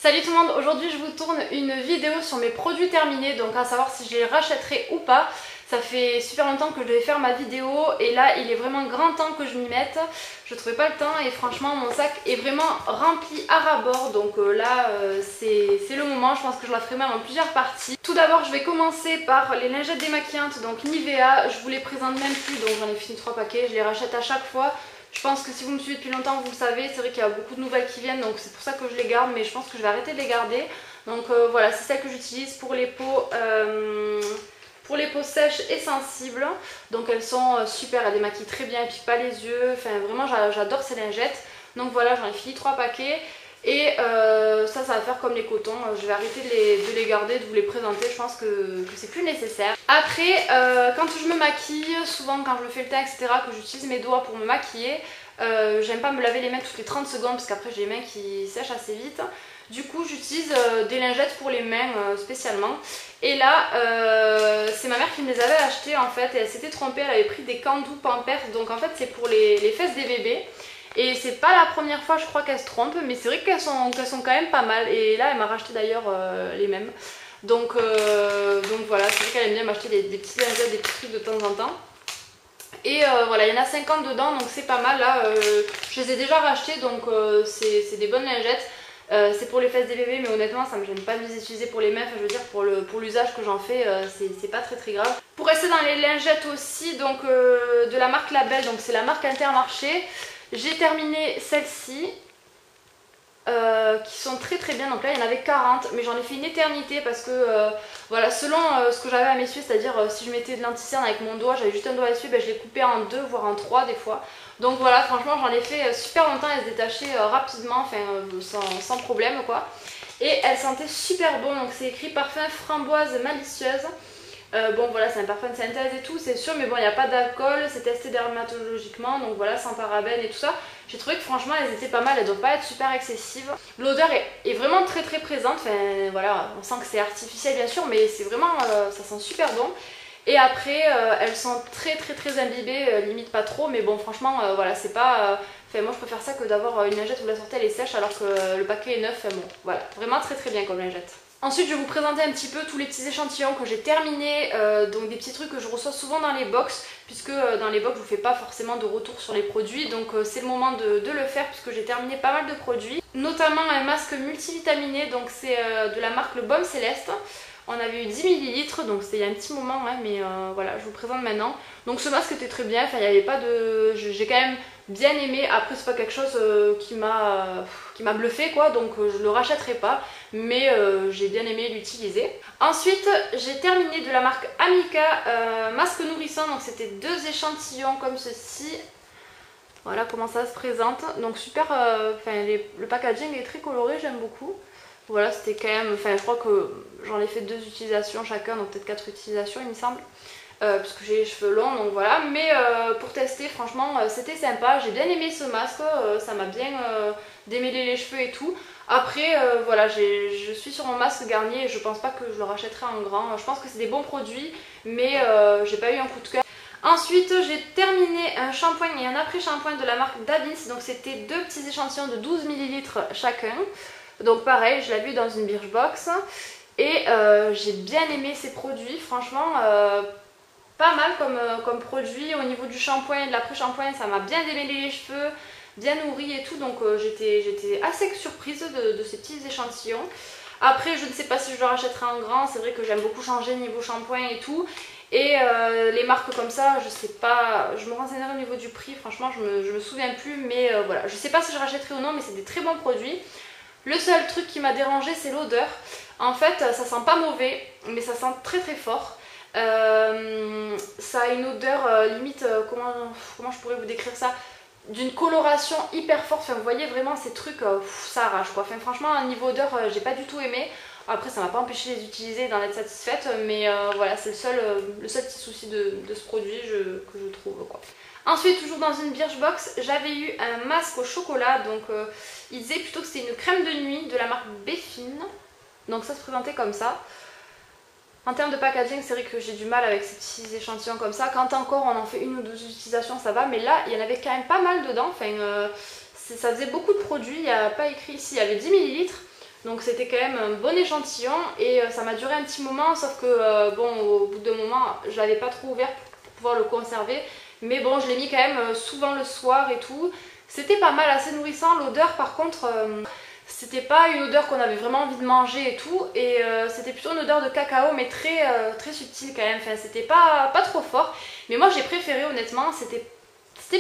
Salut tout le monde, aujourd'hui je vous tourne une vidéo sur mes produits terminés, donc à savoir si je les rachèterai ou pas. Ça fait super longtemps que je devais faire ma vidéo et là il est vraiment grand temps que je m'y mette. Je trouvais pas le temps et franchement mon sac est vraiment rempli à ras-bord, donc c'est le moment. Je pense que je la ferai même en plusieurs parties. Tout d'abord je vais commencer par les lingettes démaquillantes, donc Nivea. Je vous les présente même plus, donc j'en ai fini 3 paquets, je les rachète à chaque fois. Je pense que si vous me suivez depuis longtemps, vous le savez, c'est vrai qu'il y a beaucoup de nouvelles qui viennent, donc c'est pour ça que je les garde, mais je pense que je vais arrêter de les garder. Donc voilà, c'est celle que j'utilise pour les peaux sèches et sensibles. Donc elles sont super, elles démaquillent très bien, elles piquent pas les yeux, enfin vraiment j'adore ces lingettes. Donc voilà, j'en ai fini 3 paquets. Et ça va faire comme les cotons, je vais arrêter de les garder, de vous les présenter, je pense que c'est plus nécessaire. Après, quand je me maquille, souvent quand je me fais le teint, etc., que j'utilise mes doigts pour me maquiller, j'aime pas me laver les mains toutes les 30 secondes parce qu'après j'ai les mains qui sèchent assez vite. Du coup j'utilise des lingettes pour les mains spécialement. Et là, c'est ma mère qui me les avait achetées en fait, et elle s'était trompée, elle avait pris des Candou Pampers, donc en fait c'est pour les fesses des bébés. Et c'est pas la première fois je crois qu'elle se trompe, mais c'est vrai qu'elles sont quand même pas mal. Et là elle m'a racheté d'ailleurs les mêmes. Donc voilà, c'est vrai qu'elle aime bien m'acheter des petits lingettes, des petits trucs de temps en temps. Et voilà, il y en a 50 dedans, donc c'est pas mal. Là je les ai déjà rachetés, donc c'est des bonnes lingettes. C'est pour les fesses des bébés, mais honnêtement ça me gêne pas de les utiliser pour les mains. Enfin, je veux dire pour l'usage que j'en fais, c'est pas très grave. Pour rester dans les lingettes aussi, donc de la marque Label, donc c'est la marque Intermarché. J'ai terminé celles-ci qui sont très bien. Donc là il y en avait 40, mais j'en ai fait une éternité parce que voilà, selon ce que j'avais à m'essuyer, c'est-à-dire si je mettais de l'anti-cerne avec mon doigt, j'avais juste un doigt à essuyer, ben, je les coupais en 2 voire en 3 des fois. Donc voilà, franchement j'en ai fait super longtemps, elles se détachaient rapidement, enfin sans problème quoi. Et elles sentaient super bon, donc c'est écrit parfum framboise malicieuse. Bon voilà, c'est un parfum de synthèse et tout, c'est sûr, mais bon, il n'y a pas d'alcool, c'est testé dermatologiquement, donc voilà, sans parabènes et tout ça. J'ai trouvé que franchement elles étaient pas mal, elles doivent pas être super excessives. L'odeur est vraiment très présente, enfin voilà, on sent que c'est artificiel bien sûr, mais c'est vraiment, ça sent super bon. Et après elles sont très imbibées, limite pas trop, mais bon franchement voilà, c'est pas... Enfin moi je préfère ça que d'avoir une lingette où la sortie elle est sèche alors que le paquet est neuf, bon voilà, vraiment très bien comme lingette. Ensuite je vais vous présenter un petit peu tous les petits échantillons que j'ai terminés, donc des petits trucs que je reçois souvent dans les box, puisque dans les box je vous fais pas forcément de retour sur les produits, donc c'est le moment de le faire puisque j'ai terminé pas mal de produits, notamment un masque multivitaminé, donc c'est de la marque Le Baume Céleste. On avait eu 10 ml, donc c'était il y a un petit moment, hein, mais voilà, je vous présente maintenant. Donc ce masque était très bien, enfin il n'y avait pas de... J'ai quand même bien aimé. Après c'est pas quelque chose qui m'a bluffé quoi, donc je le rachèterai pas, mais j'ai bien aimé l'utiliser. Ensuite j'ai terminé de la marque Amika masque nourrissant, donc c'était 2 échantillons comme ceci. Voilà comment ça se présente, donc super, le packaging est très coloré, j'aime beaucoup. Voilà, c'était quand même, enfin je crois que j'en ai fait 2 utilisations chacun, donc peut-être 4 utilisations il me semble, puisque j'ai les cheveux longs, donc voilà. Mais pour tester, franchement c'était sympa, j'ai bien aimé ce masque, ça m'a bien démêlé les cheveux et tout. Après voilà, je suis sur mon masque Garnier et je pense pas que je le rachèterai en grand, je pense que c'est des bons produits, mais j'ai pas eu un coup de cœur. Ensuite j'ai terminé un shampoing et un après-shampoing de la marque Davins, donc c'était 2 petits échantillons de 12 ml chacun. Donc pareil, je l'ai vu dans une Birchbox et j'ai bien aimé ces produits, franchement pas mal comme produit. Au niveau du shampoing et de l'après-shampoing, ça m'a bien démêlé les cheveux, bien nourri et tout, donc j'étais assez surprise de ces petits échantillons. Après je ne sais pas si je le rachèterai en grand, c'est vrai que j'aime beaucoup changer niveau shampoing et tout. Et les marques comme ça, je sais pas, je me renseignerai au niveau du prix, franchement je me souviens plus, mais voilà, je sais pas si je rachèterai ou non, mais c'est des très bons produits. Le seul truc qui m'a dérangé c'est l'odeur. En fait ça sent pas mauvais, mais ça sent très fort. Ça a une odeur limite, comment je pourrais vous décrire ça, d'une coloration hyper forte. Enfin vous voyez vraiment ces trucs, ça arrache quoi. Enfin franchement niveau odeur j'ai pas du tout aimé. Après ça m'a pas empêché de les utiliser et d'en être satisfaite, mais voilà, c'est le seul petit souci de ce produit que je trouve quoi. Ensuite, toujours dans une Birchbox, j'avais eu un masque au chocolat, donc il disait plutôt que c'était une crème de nuit de la marque Beffine. Donc ça se présentait comme ça. En termes de packaging, c'est vrai que j'ai du mal avec ces petits échantillons comme ça. Quand encore on en fait 1 ou 2 utilisations, ça va, mais là il y en avait quand même pas mal dedans. Enfin, ça faisait beaucoup de produits, il n'y a pas écrit ici, il y avait 10 ml. Donc c'était quand même un bon échantillon et ça m'a duré un petit moment, sauf que bon, au bout d'un moment je l'avais pas trop ouvert pour pouvoir le conserver, mais bon, je l'ai mis quand même souvent le soir et tout. C'était pas mal, assez nourrissant. L'odeur par contre, c'était pas une odeur qu'on avait vraiment envie de manger et tout, et c'était plutôt une odeur de cacao, mais très subtile quand même. Enfin, c'était pas trop fort, mais moi j'ai préféré honnêtement. C'était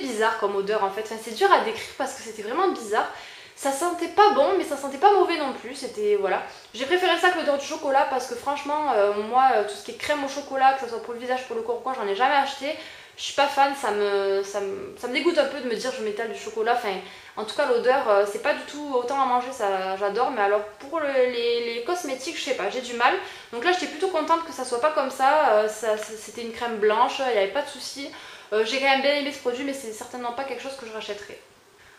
bizarre comme odeur en fait. Enfin, c'est dur à décrire parce que c'était vraiment bizarre. Ça sentait pas bon, mais ça sentait pas mauvais non plus. C'était voilà. J'ai préféré ça que l'odeur du chocolat parce que franchement, moi, tout ce qui est crème au chocolat, que ce soit pour le visage, pour le corps, quoi, j'en ai jamais acheté. Je suis pas fan, ça me dégoûte un peu de me dire je m'étale du chocolat. Enfin, en tout cas, l'odeur, c'est pas du tout autant à manger, ça j'adore. Mais alors pour les cosmétiques, je sais pas, j'ai du mal. Donc là, j'étais plutôt contente que ça soit pas comme ça. C'était une crème blanche, il n'y avait pas de souci. J'ai quand même bien aimé ce produit, mais c'est certainement pas quelque chose que je rachèterai.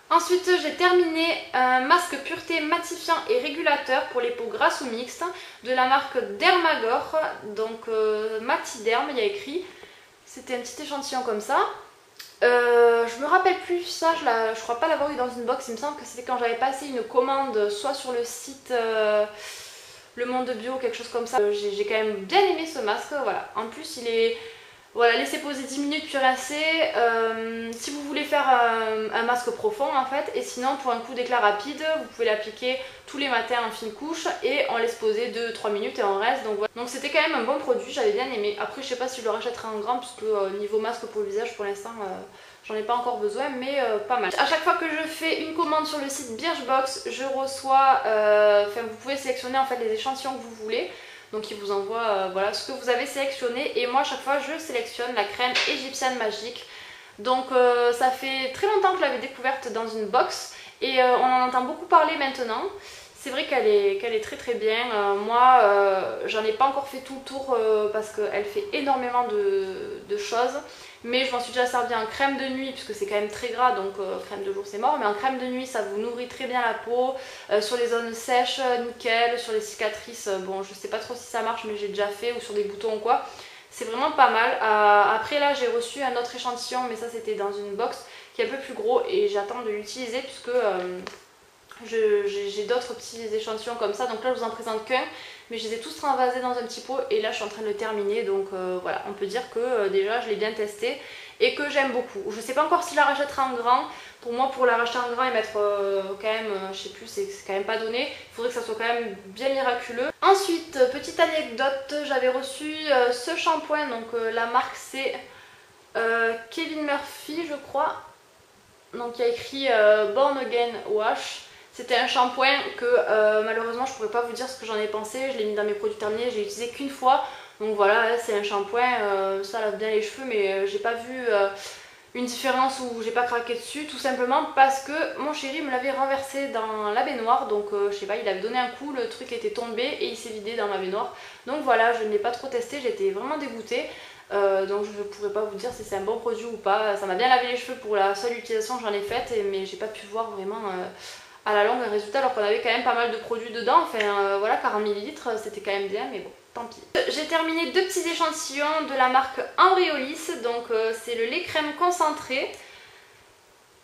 Ensuite, j'ai terminé un masque pureté matifiant et régulateur pour les peaux grasses ou mixtes de la marque Dermagor, donc Matiderm, il y a écrit. C'était un petit échantillon comme ça. Je me rappelle plus ça, je crois pas l'avoir eu dans une box. Il me semble que c'était quand j'avais passé une commande, soit sur le site Le Monde Bio, quelque chose comme ça. J'ai quand même bien aimé ce masque, voilà. En plus, il est... Voilà, laissez poser 10 minutes puis rincer. Si vous voulez faire un masque profond en fait, et sinon pour un coup d'éclat rapide, vous pouvez l'appliquer tous les matins en fine couche et on laisse poser 2-3 minutes et on reste. Donc voilà. Donc c'était quand même un bon produit, j'avais bien aimé. Après je sais pas si je le rachèterai en grand puisque niveau masque pour le visage pour l'instant j'en ai pas encore besoin, mais pas mal. À chaque fois que je fais une commande sur le site Birchbox, je reçois, vous pouvez sélectionner en fait les échantillons que vous voulez. Donc il vous envoie voilà, ce que vous avez sélectionné, et moi à chaque fois je sélectionne la crème égyptienne magique. Donc ça fait très longtemps que je l'avais découverte dans une box et on en entend beaucoup parler maintenant. C'est vrai qu'elle est très bien. Moi j'en ai pas encore fait tout le tour parce qu'elle fait énormément de choses. Mais je m'en suis déjà servi en crème de nuit puisque c'est quand même très gras, donc crème de jour c'est mort. Mais en crème de nuit ça vous nourrit très bien la peau. Sur les zones sèches, nickel. Sur les cicatrices, bon je sais pas trop si ça marche mais j'ai déjà fait, ou sur des boutons ou quoi. C'est vraiment pas mal. Après là j'ai reçu un autre échantillon, mais ça c'était dans une box qui est un peu plus gros et j'attends de l'utiliser puisque j'ai d'autres petits échantillons comme ça. Donc là je vous en présente qu'un, mais je les ai tous transvasés dans un petit pot et là je suis en train de le terminer. Donc voilà, on peut dire que déjà je l'ai bien testé et que j'aime beaucoup. Je sais pas encore si je la rachèterai en grand. Pour moi, pour la racheter en grand et mettre quand même, je sais plus, c'est quand même pas donné. Il faudrait que ça soit quand même bien miraculeux. Ensuite, petite anecdote, j'avais reçu ce shampoing. Donc la marque c'est Kevin Murphy je crois. Donc il y a écrit Born Again Wash. C'était un shampoing que malheureusement je pourrais pas vous dire ce que j'en ai pensé. Je l'ai mis dans mes produits terminés, j'ai utilisé qu'une fois. Donc voilà, c'est un shampoing, ça lave bien les cheveux, mais j'ai pas vu une différence où j'ai pas craqué dessus, tout simplement parce que mon chéri me l'avait renversé dans la baignoire. Donc je sais pas, il avait donné un coup, le truc était tombé et il s'est vidé dans ma baignoire. Donc voilà, je ne l'ai pas trop testé, j'étais vraiment dégoûtée. Donc je ne pourrais pas vous dire si c'est un bon produit ou pas. Ça m'a bien lavé les cheveux pour la seule utilisation que j'en ai faite, mais j'ai pas pu voir vraiment à la longue un résultat, alors qu'on avait quand même pas mal de produits dedans. Enfin voilà, 40 ml, c'était quand même bien, mais bon, tant pis. J'ai terminé deux petits échantillons de la marque Ambreolis. Donc c'est le lait crème concentré.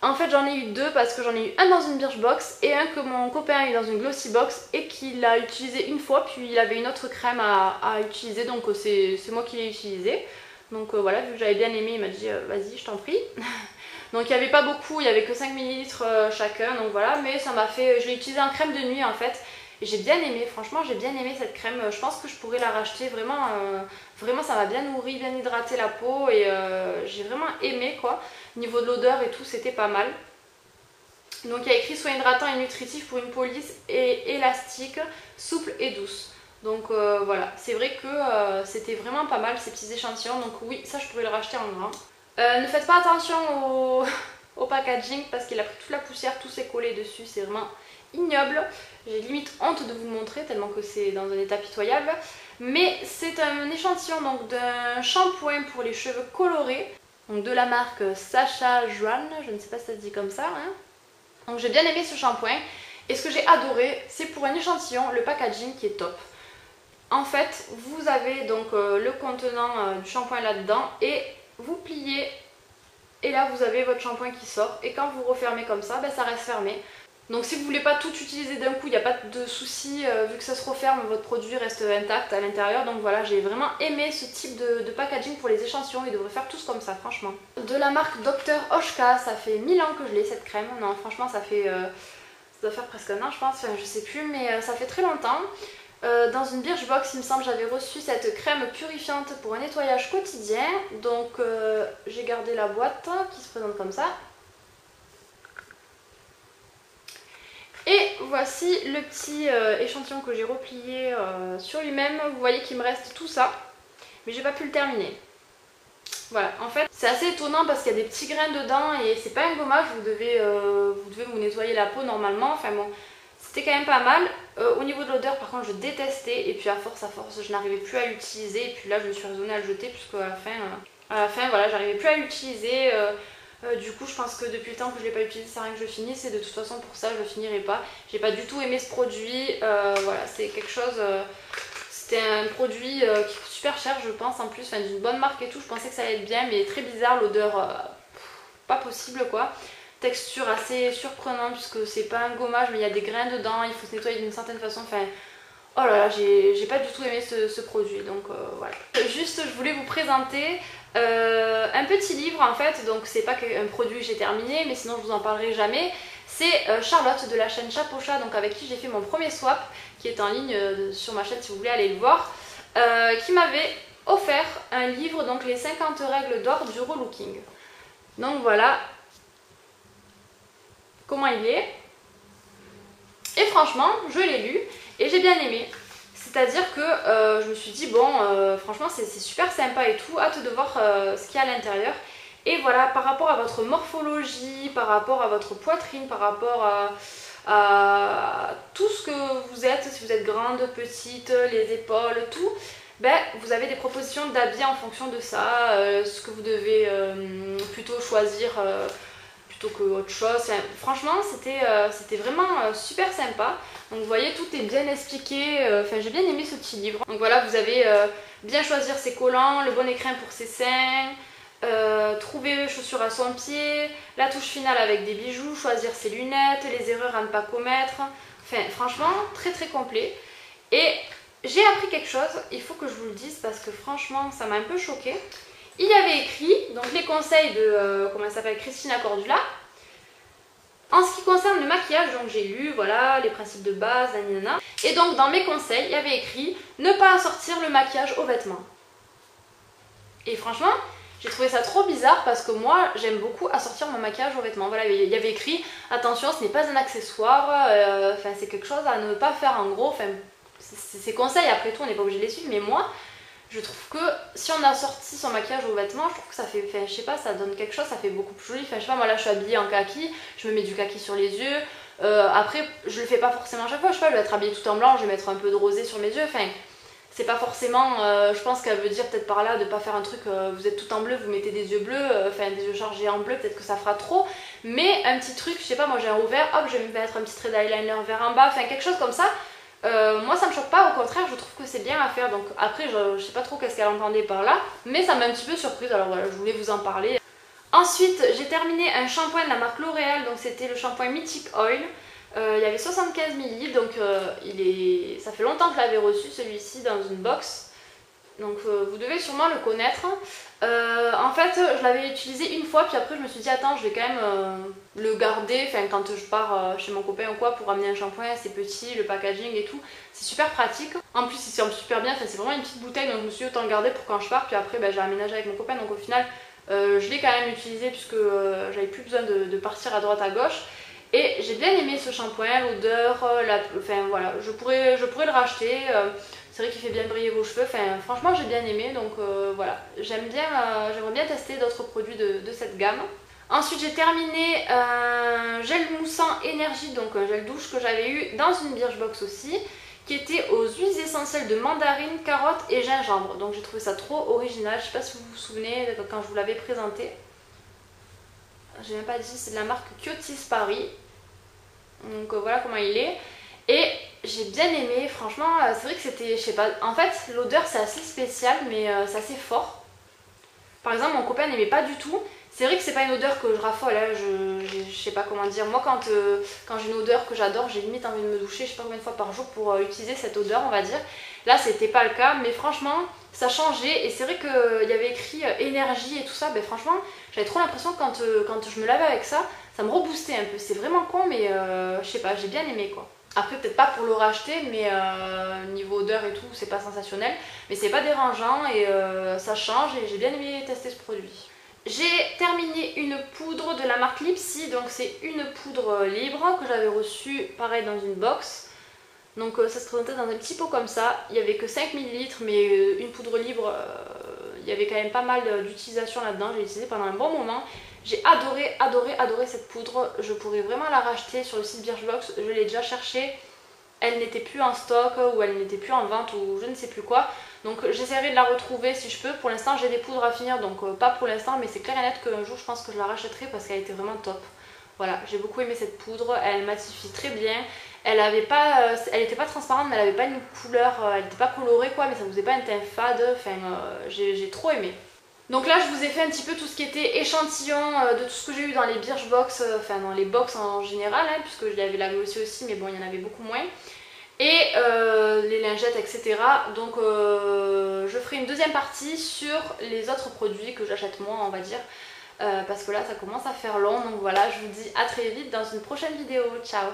En fait j'en ai eu deux parce que j'en ai eu un dans une Birchbox et un que mon copain a eu dans une Glossybox et qu'il a utilisé une fois, puis il avait une autre crème à utiliser, donc c'est moi qui l'ai utilisé. Donc voilà, vu que j'avais bien aimé, il m'a dit vas-y je t'en prie. Donc il n'y avait pas beaucoup, il n'y avait que 5 ml chacun, donc voilà, mais ça m'a fait, je l'ai utilisé en crème de nuit en fait. Et j'ai bien aimé, franchement j'ai bien aimé cette crème, je pense que je pourrais la racheter, vraiment, vraiment ça m'a bien nourri, bien hydraté la peau et j'ai vraiment aimé quoi. Niveau de l'odeur et tout, c'était pas mal. Donc il y a écrit soin hydratant et nutritif pour une peau lisse et élastique, souple et douce. Donc voilà, c'est vrai que c'était vraiment pas mal ces petits échantillons, donc oui, ça je pourrais le racheter en grand. Ne faites pas attention au packaging parce qu'il a pris toute la poussière, tout s'est collé dessus, c'est vraiment ignoble. J'ai limite honte de vous montrer tellement que c'est dans un état pitoyable. Mais c'est un échantillon donc d'un shampoing pour les cheveux colorés, donc de la marque Sacha Joanne, je ne sais pas si ça se dit comme ça. Hein. Donc j'ai bien aimé ce shampoing et ce que j'ai adoré, c'est pour un échantillon le packaging qui est top. En fait, vous avez donc le contenant du shampoing là-dedans et vous pliez et là vous avez votre shampoing qui sort et quand vous refermez comme ça, ben, ça reste fermé. Donc si vous voulez pas tout utiliser d'un coup, il n'y a pas de souci, vu que ça se referme, votre produit reste intact à l'intérieur. Donc voilà, j'ai vraiment aimé ce type de packaging pour les échantillons, ils devraient faire tous comme ça franchement. De la marque Dr Oshka, ça fait 1000 ans que je l'ai cette crème, non franchement ça fait, ça doit faire presque un an je pense, enfin je sais plus, mais ça fait très longtemps. Dans une Birchbox il me semble j'avais reçu cette crème purifiante pour un nettoyage quotidien, donc j'ai gardé la boîte qui se présente comme ça. Et voici le petit échantillon que j'ai replié sur lui-même. Vous voyez qu'il me reste tout ça, mais j'ai pas pu le terminer. Voilà, en fait c'est assez étonnant parce qu'il y a des petits grains dedans et c'est pas un gommage, vous devez vous nettoyer la peau normalement. Enfin bon, c'était quand même pas mal. Au niveau de l'odeur par contre je détestais et puis à force je n'arrivais plus à l'utiliser. Et puis là je me suis raisonnée à le jeter puisque à la fin voilà, j'arrivais plus à l'utiliser. Du coup je pense que depuis le temps que je ne l'ai pas utilisé c'est rien que je finisse et de toute façon pour ça je ne le finirai pas. J'ai pas du tout aimé ce produit, voilà c'est quelque chose, c'était un produit qui coûte super cher je pense en plus, enfin d'une bonne marque et tout, je pensais que ça allait être bien mais très bizarre l'odeur, pas possible quoi. Texture assez surprenante puisque c'est pas un gommage mais il y a des grains dedans, il faut se nettoyer d'une certaine façon, enfin oh là là j'ai pas du tout aimé ce produit donc voilà. Juste je voulais vous présenter un petit livre en fait, donc c'est pas un produit que j'ai terminé mais sinon je vous en parlerai jamais. C'est Charlotte de la chaîne Chapeau-Chat, donc avec qui j'ai fait mon premier swap, qui est en ligne sur ma chaîne si vous voulez aller le voir, qui m'avait offert un livre, donc les 50 règles d'or du relooking. Donc voilà comment il est. Et franchement je l'ai lu et j'ai bien aimé. C'est-à-dire que je me suis dit bon franchement c'est super sympa et tout, hâte de voir ce qu'il y a à l'intérieur. Et voilà, par rapport à votre morphologie, par rapport à votre poitrine, par rapport à tout ce que vous êtes, si vous êtes grande, petite, les épaules, tout, ben, vous avez des propositions d'habits en fonction de ça, ce que vous devez plutôt choisir plutôt que autre chose. Enfin, franchement c'était vraiment super sympa. Donc vous voyez tout est bien expliqué, enfin j'ai bien aimé ce petit livre. Donc voilà, vous avez bien choisir ses collants, le bon écrin pour ses seins, trouver chaussures à son pied, la touche finale avec des bijoux, choisir ses lunettes, les erreurs à ne pas commettre. Enfin franchement très très complet. Et j'ai appris quelque chose, il faut que je vous le dise parce que franchement ça m'a un peu choquée. Il y avait écrit donc les conseils de comment elle s'appelle, Christina Cordula. En ce qui concerne le maquillage, donc j'ai lu voilà les principes de base, nanana. Et donc dans mes conseils, il y avait écrit ne pas assortir le maquillage aux vêtements. Et franchement, j'ai trouvé ça trop bizarre parce que moi j'aime beaucoup assortir mon maquillage aux vêtements. Voilà, il y avait écrit attention, ce n'est pas un accessoire, enfin c'est quelque chose à ne pas faire en gros. Enfin, ces conseils après tout on n'est pas obligé de les suivre, mais moi je trouve que si on assortit son maquillage aux vêtements, je trouve que ça fait, enfin, je sais pas, ça donne quelque chose, ça fait beaucoup plus joli. Enfin, je sais pas, moi là je suis habillée en kaki, je me mets du kaki sur les yeux. Après, je le fais pas forcément à chaque fois, je sais pas, je vais être habillée tout en blanc, je vais mettre un peu de rosé sur mes yeux. Enfin, c'est pas forcément, je pense qu'elle veut dire peut-être par là de pas faire un truc, vous êtes tout en bleu, vous mettez des yeux bleus, enfin des yeux chargés en bleu, peut-être que ça fera trop. Mais un petit truc, je sais pas, moi j'ai un haut vert, hop, je vais me mettre un petit trait d'eyeliner vert en bas, enfin quelque chose comme ça. Moi ça me choque pas, au contraire je trouve que c'est bien à faire. Donc après je sais pas trop qu'est-ce qu'elle entendait par là, mais ça m'a un petit peu surprise, alors voilà je voulais vous en parler. Ensuite j'ai terminé un shampoing de la marque L'Oréal, donc c'était le shampoing Mythic Oil. Il y avait 75 ml, donc ça fait longtemps que je l'avais reçu celui-ci dans une box. Donc vous devez sûrement le connaître. En fait je l'avais utilisé une fois, puis après je me suis dit attends je vais quand même le garder, enfin quand je pars chez mon copain ou quoi pour ramener un shampoing, c'est petit, le packaging et tout, c'est super pratique. En plus il sent super bien, c'est vraiment une petite bouteille donc je me suis dit autant le garder pour quand je pars, puis après j'ai aménagé avec mon copain donc au final je l'ai quand même utilisé puisque j'avais plus besoin de partir à droite à gauche. Et j'ai bien aimé ce shampoing, l'odeur, enfin voilà, je pourrais le racheter. C'est vrai qu'il fait bien briller vos cheveux, enfin, franchement j'ai bien aimé, donc voilà, j'aimerais bien tester d'autres produits de cette gamme. Ensuite j'ai terminé un gel moussant énergie, donc un gel douche que j'avais eu dans une Birchbox aussi, qui était aux huiles essentielles de mandarine, carotte et gingembre. Donc j'ai trouvé ça trop original, je sais pas si vous vous souvenez quand je vous l'avais présenté. J'ai même pas dit, c'est de la marque Kyotis Paris. Donc voilà comment il est. Et j'ai bien aimé, franchement, c'est vrai que c'était, je sais pas, en fait l'odeur c'est assez spécial mais c'est assez fort. Par exemple mon copain n'aimait pas du tout, C'est vrai que c'est pas une odeur que je raffole, hein, je sais pas comment dire. Moi quand j'ai une odeur que j'adore, j'ai limite envie de me doucher je sais pas combien de fois par jour pour utiliser cette odeur on va dire. Là c'était pas le cas, mais franchement ça changeait et c'est vrai qu'il y avait écrit énergie et tout ça, ben franchement j'avais trop l'impression que quand je me lavais avec ça, ça me reboostait un peu. C'est vraiment con mais je sais pas, j'ai bien aimé quoi. Après peut-être pas pour le racheter mais niveau odeur et tout c'est pas sensationnel. Mais c'est pas dérangeant et ça change et j'ai bien aimé tester ce produit. J'ai terminé une poudre de la marque Lipsy, donc c'est une poudre libre que j'avais reçue pareil dans une box. Donc ça se présentait dans un petit pot comme ça, il n'y avait que 5 ml mais une poudre libre, il y avait quand même pas mal d'utilisation là-dedans, j'ai utilisé pendant un bon moment. J'ai adoré cette poudre, je pourrais vraiment la racheter sur le site Birchbox, je l'ai déjà cherchée. Elle n'était plus en stock ou elle n'était plus en vente ou je ne sais plus quoi. Donc j'essaierai de la retrouver si je peux. Pour l'instant j'ai des poudres à finir donc pas pour l'instant mais c'est clair et net qu'un jour je pense que je la rachèterai parce qu'elle était vraiment top. Voilà, j'ai beaucoup aimé cette poudre, elle matifie très bien. Elle était pas transparente mais elle avait pas une couleur, elle n'était pas colorée quoi mais ça faisait pas un teint fade. Enfin j'ai trop aimé. Donc là je vous ai fait un petit peu tout ce qui était échantillon de tout ce que j'ai eu dans les Birchbox, enfin dans les box en général hein, puisque il y avait la Glossy aussi mais bon il y en avait beaucoup moins. Et les lingettes etc. Donc je ferai une deuxième partie sur les autres produits que j'achète moi on va dire. Parce que là ça commence à faire long donc voilà je vous dis à très vite dans une prochaine vidéo, ciao.